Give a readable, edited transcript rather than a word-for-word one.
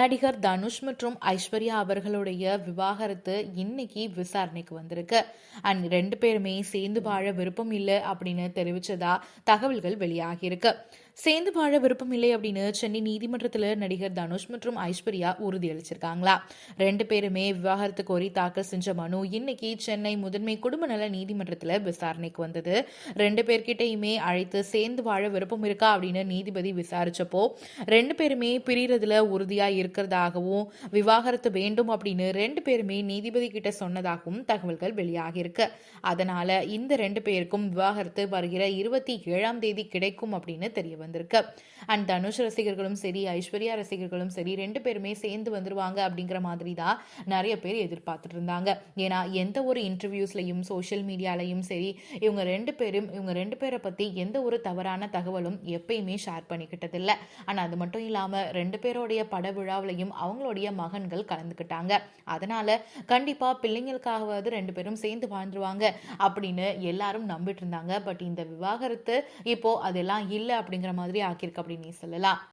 நடிகர் தனுஷ் மற்றும் ஐஸ்வர்யா அவர்களுடைய விவாகரத்து இன்னைக்கு விசாரணைக்கு வந்திருக்கு. அண்ட் 2 பேருமே சேர்ந்து வாழ விருப்பம் இல்லை அப்படின்னு தெரிவிச்சதா தகவல்கள் வெளியாகியிருக்கு. சேர்ந்து வாழ விருப்பம் இல்லை அப்படின்னு சென்னை நீதிமன்றத்தில் நடிகர் தனுஷ் மற்றும் ஐஸ்வர்யா உறுதியளிச்சிருக்காங்களா. 2 பேருமே விவாகரத்து கோரி தாக்கல் செஞ்ச மனு இன்னைக்கு சென்னை முதன்மை குடும்ப நல நீதிமன்றத்தில் விசாரணைக்கு வந்தது. 2 பேர்கிட்டையுமே அழைத்து சேர்ந்து வாழ விருப்பம் இருக்கா அப்படின்னு நீதிபதி விசாரிச்சப்போ 2 பேருமே பிரியறதுல உறுதியா இருக்கிறதாகவும் விவாகரத்து வேண்டும் அப்படின்னு 2 பேருமே நீதிபதி கிட்ட சொன்னதாகவும் தகவல்கள் வெளியாகியிருக்கு. அதனால இந்த 2 பேருக்கும் விவாகரத்து வருகிற 27ஆம் தேதி கிடைக்கும் அப்படின்னு தெரிய வந்திருக்கு. அண்ட் தனுஷ் ரசிகர்களும் சரி, ஐஸ்வர்யா ரசிகர்களும் சரி 2 பேருமே சேர்ந்து வந்துருவாங்க அப்படிங்கிற மாதிரி தான் நிறைய பேர் எதிர்பார்த்துட்டு இருந்தாங்க. ஏன்னா எந்த ஒரு இன்டர்வியூஸ்லையும் சோஷியல் மீடியாலையும் சரி இவங்க 2 பேரை பத்தி எந்த ஒரு தவறான தகவலும் எப்பயுமே ஷேர் பண்ணிக்கிட்டதில்லை. ஆனா அது மட்டும் இல்லாம 2 பேருடைய பட விழாவிலையும் அவங்களுடைய மகன்கள் கலந்துக்கிட்டாங்க. அதனால கண்டிப்பா பிள்ளைங்களுக்காகவாவது 2 பேரும் சேர்ந்து வாழ்ந்துருவாங்க அப்படின்னு எல்லாரும் நம்பிட்டு இருந்தாங்க. பட் இந்த விவாகரத்து இப்போ அதெல்லாம் இல்லை அப்படிங்கிற மாதிரி ஆக்கியிருக்கு அப்படின்னு சொல்லலாம்.